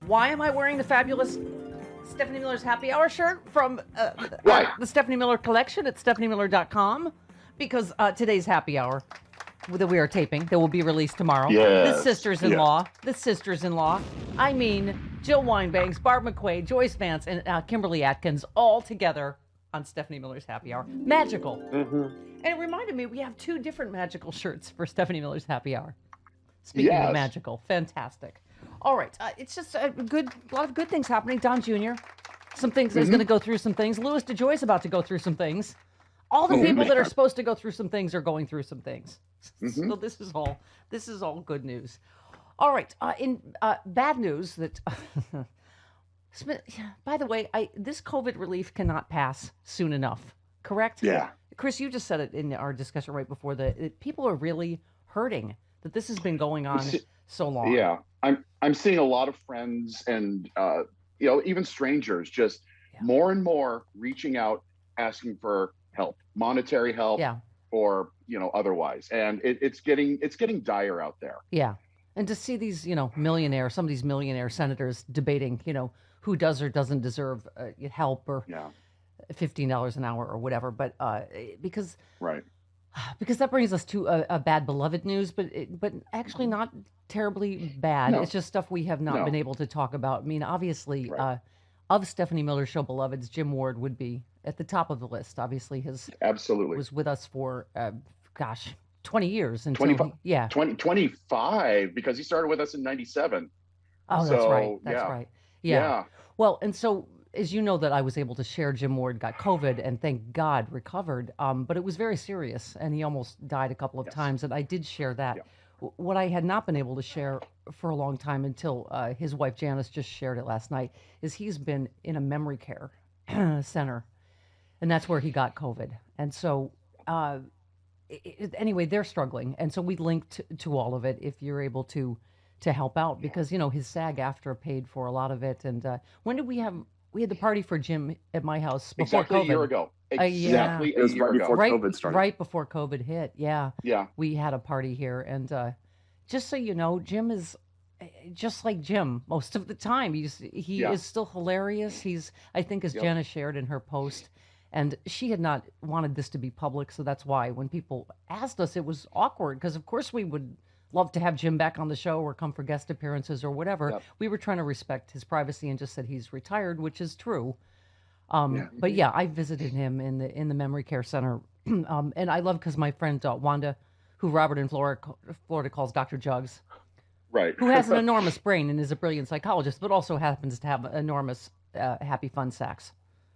Why am I wearing the fabulous Stephanie Miller's Happy Hour shirt from the Stephanie Miller collection at stephaniemiller.com? Because today's Happy Hour that we are taping, that will be released tomorrow. Yes. The sisters-in-law. I mean, Jill Wine-Banks, Barb McQuaid, Joyce Vance, and Kimberly Atkins all together on Stephanie Miller's Happy Hour. Magical. Mm-hmm. And it reminded me, we have 2 different magical shirts for Stephanie Miller's Happy Hour. Speaking of magical, fantastic. All right, it's just a lot of good things happening. Don Jr., some things he's going to go through some things. Louis DeJoy's about to go through some things. All the people that are supposed to go through some things are going through some things. So this is all good news. All right, in bad news that. By the way, this COVID relief cannot pass soon enough. Correct? Yeah. Chris, you just said it in our discussion right before that people are really hurting. That this has been going on so long. Yeah, I'm seeing a lot of friends and even strangers just more and more reaching out, asking for help, monetary help, or otherwise, and it's getting dire out there. Yeah, and to see these some of these millionaire senators debating who does or doesn't deserve help or $15 an hour or whatever, but because that brings us to a bad beloved news, but actually not terribly bad. No. It's just stuff we have not been able to talk about. I mean, obviously, of Stephanie Miller's show beloveds, Jim Ward would be at the top of the list. Obviously, was with us for 20 years until 25 because he started with us in 97. Oh, that's right. That's right. Yeah. Well, and so. As you know, that I was able to share, Jim Ward got COVID and thank God recovered, but it was very serious and he almost died a couple of times, and I did share that. Yeah. What I had not been able to share for a long time until his wife Janice just shared it last night is he's been in a memory care center, and that's where he got COVID. And so anyway, they're struggling, and so we linked to all of it if you're able to help out, because his SAG-AFTRA paid for a lot of it. And when did we have... We had the party for Jim at my house before exactly COVID. A year ago. Exactly It was right before COVID started. Right before COVID hit, yeah. Yeah. We had a party here, and just so you know, Jim is just like Jim most of the time. He is still hilarious. I think, as Jenna shared in her post, and she had not wanted this to be public, so that's why when people asked us, it was awkward, because of course we would love to have Jim back on the show or come for guest appearances or whatever. Yep. We were trying to respect his privacy and just said he's retired, which is true. But yeah, I visited him in the memory care center, and I love, because my friend Wanda, who Robert in Florida calls Dr. Jugs, right, who has an enormous brain and is a brilliant psychologist, but also happens to have enormous happy fun sacks.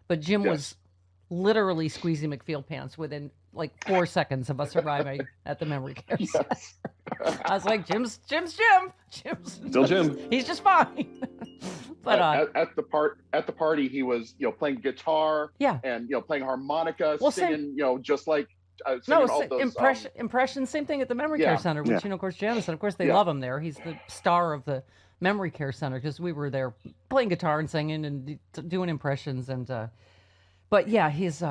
But Jim was literally squeezing McFeel pants within like 4 seconds of us arriving at the memory care center. I was like, Jim's Jim. Still Jim. He's just fine. But at the party, he was playing guitar, and playing harmonica, singing, just like singing all those impressions. Same thing at the memory care center, which of course Janice, and of course they love him there. He's the star of the memory care center, because we were there playing guitar and singing and doing impressions. And but yeah, his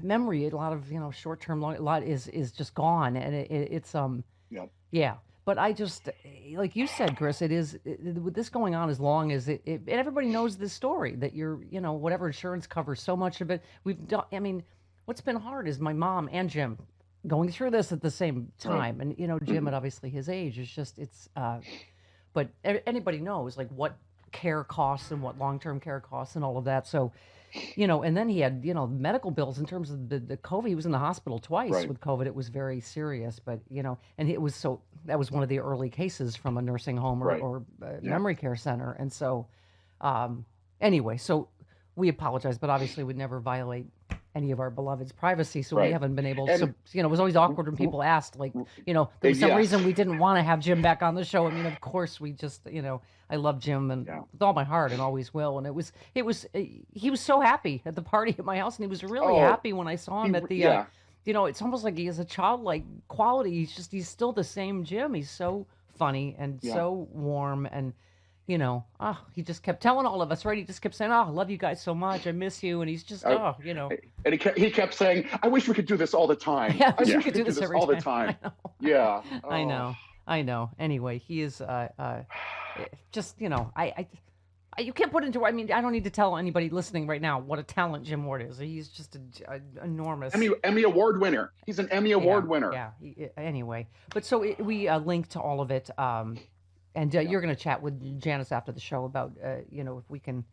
memory, a lot of short-term, a lot is just gone, and it's But I just, like you said, Chris, with this going on as long as and everybody knows this story, that whatever insurance covers so much of it. We've done. I mean, what's been hard is my mom and Jim going through this at the same time, and Jim at obviously his age is just but anybody knows like what care costs and what long-term care costs and all of that. So. And then he had, medical bills in terms of the COVID. He was in the hospital twice with COVID. It was very serious, but, and it was that was one of the early cases from a nursing home or memory care center. And so, anyway, so we apologize, but obviously we'd never violate any of our beloved's privacy. So we haven't been able to, it was always awkward when people asked, like, there was some reason we didn't want to have Jim back on the show. I mean, of course we just, I love Jim and with all my heart and always will. And he was so happy at the party at my house, and he was really happy when I saw him at the it's almost like he has a childlike quality. He's still the same Jim. He's so funny and so warm, and he just kept telling all of us, right? He just kept saying, "Oh, I love you guys so much. I miss you." And he's just, And he kept saying, "I wish we could do this all the time. Yeah, I wish we could do this all the time." Yeah. Oh. I know. Anyway, he is just, you can't put into. I mean, I don't need to tell anybody listening right now what a talent Jim Ward is. He's just an enormous Emmy Award winner. He's an Emmy Award winner. Yeah. Anyway, but so we link to all of it. And you're going to chat with Janice after the show about, if we can.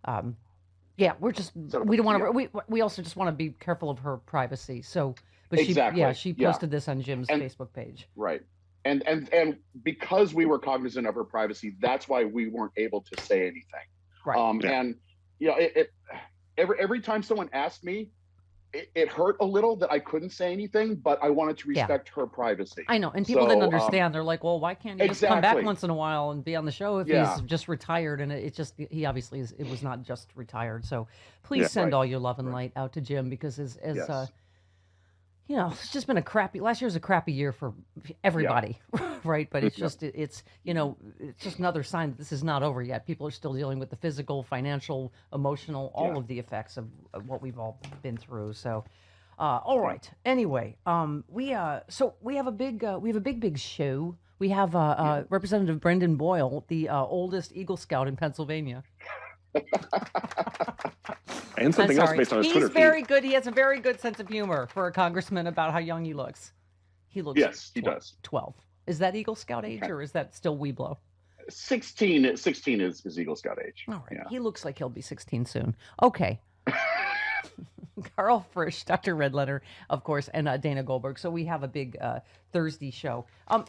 We don't want to. We also just want to be careful of her privacy. So, but she posted this on Jim's Facebook page. Right. And because we were cognizant of her privacy, that's why we weren't able to say anything. Right. And every time someone asked me, it hurt a little that I couldn't say anything, but I wanted to respect her privacy. I know, and people didn't understand. They're like, "Well, why can't he just come back once in a while and be on the show if he's just retired?" And he obviously it was not just retired. So please send all your love and light out to Jim, because it's just been last year was a crappy year for everybody, right? But it's just, it's just another sign that this is not over yet. People are still dealing with the physical, financial, emotional, all of the effects of what we've all been through. So, all right. Anyway, we have a big show. We have Representative Brendan Boyle, the oldest Eagle Scout in Pennsylvania. And something else based on his Twitter feed. He's very good. He has a very good sense of humor for a congressman about how young he looks. He looks he does. 12. Is that Eagle Scout age, or is that still Weeblo? 16 is Eagle Scout age. All right. Yeah. He looks like he'll be 16 soon. Okay. Carl Frisch, Dr. Redletter, of course, and Dana Goldberg. So we have a big Thursday show.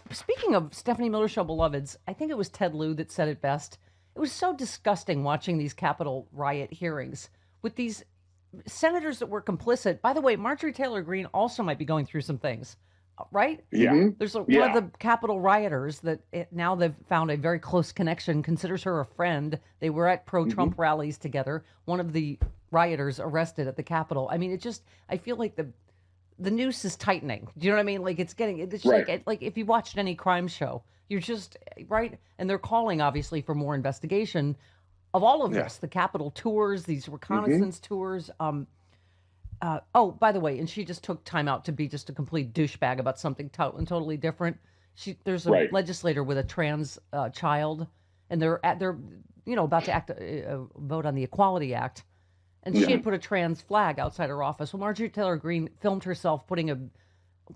Speaking of Stephanie Miller Show beloveds, I think it was Ted Lieu that said it best. It was so disgusting watching these Capitol riot hearings with these senators that were complicit. By the way, Marjorie Taylor Greene also might be going through some things, right? Yeah. There's one of the Capitol rioters that now they've found a very close connection, considers her a friend. They were at pro-Trump rallies together. One of the rioters arrested at the Capitol. I mean, I feel like the noose is tightening. Do you know what I mean? Like it's just like if you watched any crime show, you're just right. And they're calling obviously for more investigation of all of this, the Capitol tours, these reconnaissance tours. By the way, and she just took time out to be just a complete douchebag about something totally different. There's a legislator with a trans child, and they're about to vote on the Equality Act, and she had put a trans flag outside her office. Well, Marjorie Taylor Greene filmed herself putting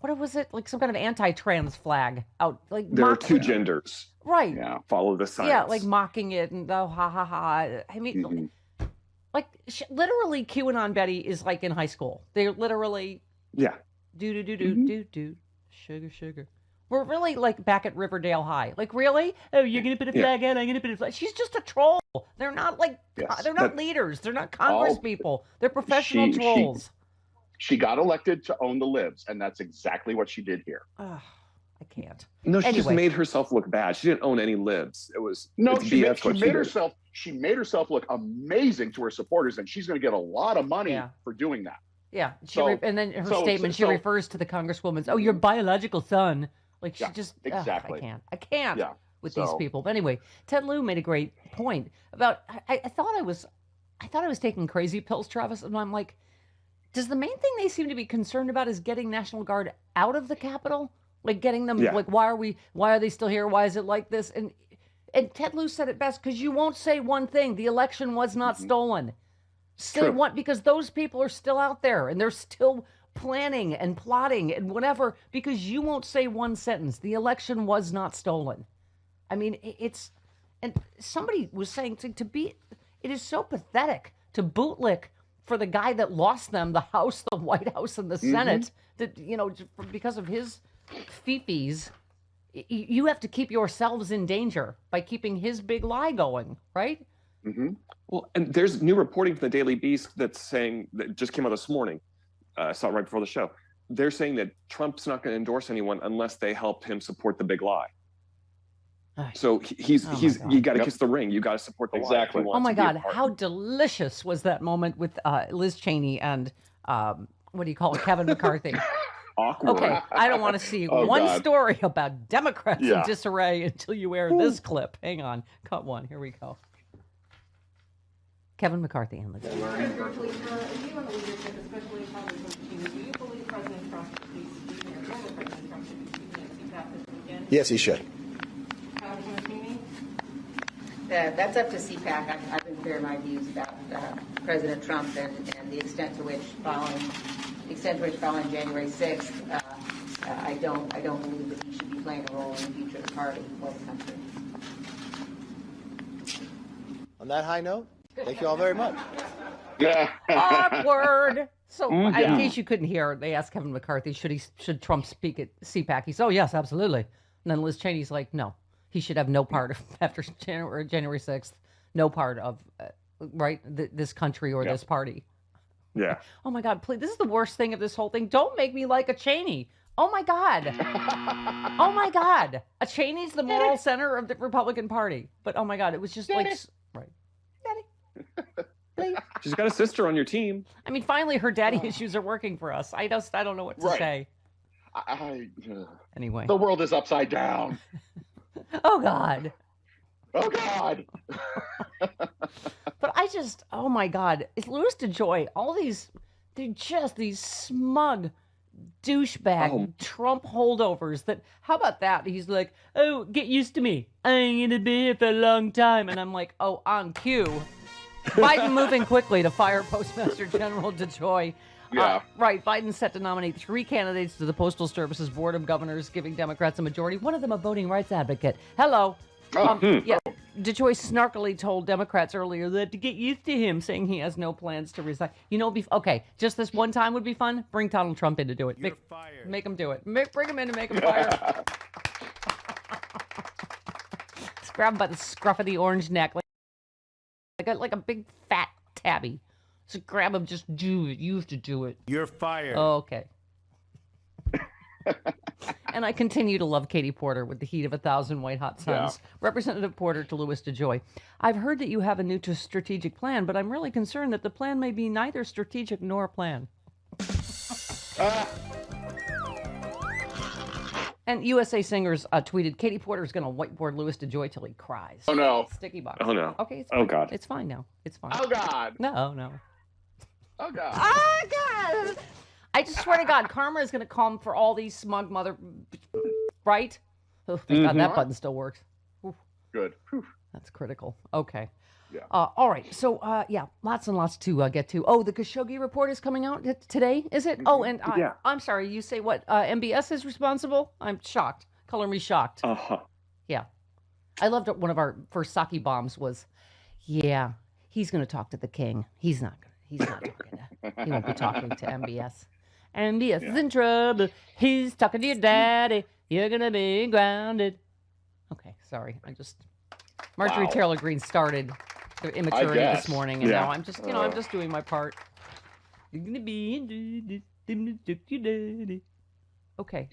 what was it, like some kind of anti-trans flag out, like there are two genders, right? Yeah, follow the science. Yeah, like mocking it and ha ha ha. I mean, like literally, QAnon Betty is like in high school. They're literally do sugar. We're really like back at Riverdale High. Like really? Oh, you're gonna put a flag out? I'm gonna put a flag. She's just a troll. They're not like they're not leaders. They're not Congress people. They're professional trolls. She got elected to own the libs, and that's exactly what she did here. I can't. No, she just made herself look bad. She didn't own any libs. It was she made herself look amazing to her supporters, and she's going to get a lot of money for doing that. Yeah, and then her statement, she refers to the Congresswoman's, your biological son. Like she just exactly. I can't with these people. But anyway, Ted Lieu made a great point about. I thought I was taking crazy pills, Travis, and I'm like, does the main thing they seem to be concerned about is getting National Guard out of the Capitol? Like getting them, like, why are they still here? Why is it like this? And Ted Lieu said it best, because you won't say one thing. The election was not stolen. Say one, because those people are still out there and they're still planning and plotting and whatever, because you won't say one sentence. The election was not stolen. I mean, and somebody was saying it is so pathetic to bootlick for the guy that lost them the House, the White House, and the Senate, that, because of his fifis, you have to keep yourselves in danger by keeping his big lie going, right? Well, and there's new reporting from the Daily Beast that's saying, that just came out this morning. I saw it right before the show. They're saying that Trump's not going to endorse anyone unless they help him support the big lie. So you got to kiss the ring. You got to support the lie. Oh my God, how delicious was that moment with Liz Cheney and what do you call it, Kevin McCarthy? Awkward. Okay, I don't want to see one God. story about Democrats in disarray until you air this clip. Hang on. Cut one. Here we go. Kevin McCarthy on the go. Yes, he should. That's up to CPAC. I've been clear in my views about President Trump and the extent to which following January 6th, I don't believe that he should be playing a role in the future of the party or the country. On that high note, thank you all very much. Awkward. So, in case you couldn't hear, they asked Kevin McCarthy, should Trump speak at CPAC? He said, oh, yes, absolutely. And then Liz Cheney's like, no, he should have no part of, after January 6th, no part of, this country or this party. Yeah. Oh, my God, please. This is the worst thing of this whole thing. Don't make me like a Cheney. Oh, my God. Oh, my God. A Cheney's the moral center of the Republican Party. But, oh, my God, it was just Daddy. Daddy. Please. She's got a sister on your team. I mean, finally, her daddy issues are working for us. I don't know what to say. Anyway. The world is upside down. Oh, God. Oh, God. But oh, my God. It's Louis DeJoy. They're just these smug douchebag Trump holdovers how about that? He's like, oh, get used to me. I ain't gonna be here for a long time. And I'm like, oh, on cue. Biden moving quickly to fire Postmaster General DeJoy. Yeah. Right. Biden's set to nominate 3 candidates to the Postal Service's Board of Governors, giving Democrats a majority. One of them a voting rights advocate. Hello. Yeah. DeJoy snarkily told Democrats earlier that to get used to him, saying he has no plans to resign. Okay, just this one time would be fun. Bring Donald Trump in to do it. Make him do it. Bring him in and make him fire. Just grab him by the scruff of the orange neck, like a big fat tabby. Just grab him, just do it. You have to do it. You're fired. Oh, okay. And I continue to love Katie Porter with the heat of 1,000 white hot suns. Yeah. Representative Porter to Louis DeJoy. I've heard that you have a new strategic plan, but I'm really concerned that the plan may be neither strategic nor a plan. And USA Singers tweeted, Katie Porter's going to whiteboard Louis DeJoy till he cries. Oh, no. Sticky box. Oh, no. Okay, it's fine. Oh, God. It's fine now. It's fine. Oh, God. No. Oh, God. Oh, God. I just swear to God, karma is going to come for all these smug right? Oh, thank God that button still works. Oof. Good. Whew. That's critical. Okay. Yeah. All right. So, lots and lots to get to. Oh, the Khashoggi report is coming out today, is it? Oh, and I'm sorry, you say what? MBS is responsible? I'm shocked. Color me shocked. Uh-huh. Yeah. I loved it. One of our first sake bombs was, yeah, he's going to talk to the king. He's not talking to, he won't be talking to MBS. MBS is in trouble. He's talking to your daddy. You're going to be grounded. Okay, sorry. Marjorie Taylor Greene started the immaturity this morning, and now I'm just, I'm just doing my part. You're going to be okay.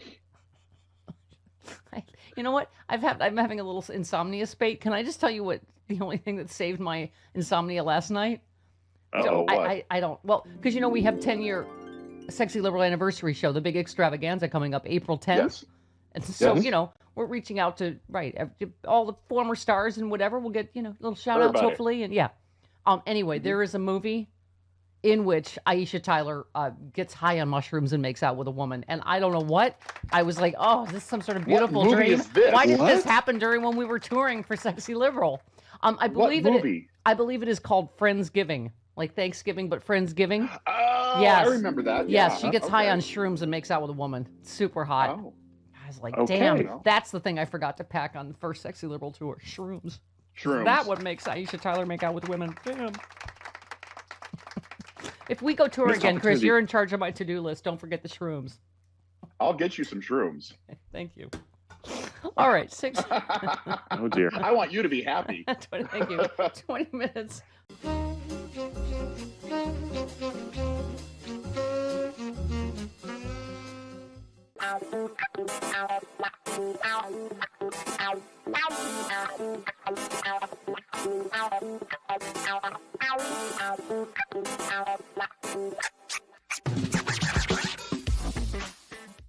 You know what? I'm having a little insomnia spate. Can I just tell you what the only thing that saved my insomnia last night? What? I don't. Well, because we have 10-year Sexy Liberal anniversary show, the big extravaganza coming up April 10th. Yes. And so, we're reaching out to all the former stars and whatever. We'll get, little shout outs hopefully. And anyway, there is a movie in which Aisha Tyler gets high on mushrooms and makes out with a woman. And I don't know what. I was like, oh, is this some sort of beautiful dream? Why didn't this happen when we were touring for Sexy Liberal? I believe I believe it is called Friendsgiving. Like Thanksgiving, but Friendsgiving. Oh, yes. I remember that. Yes, she gets high on shrooms and makes out with a woman. Super hot. Oh. I was like, damn, that's the thing I forgot to pack on the first Sexy Liberal tour. Shrooms. That what makes Aisha Tyler make out with women. Damn. If we go tour again, Chris, you're in charge of my to-do list. Don't forget the shrooms. I'll get you some shrooms. Thank you. All right, 6. Oh, dear. I want you to be happy. Thank you. 20 minutes.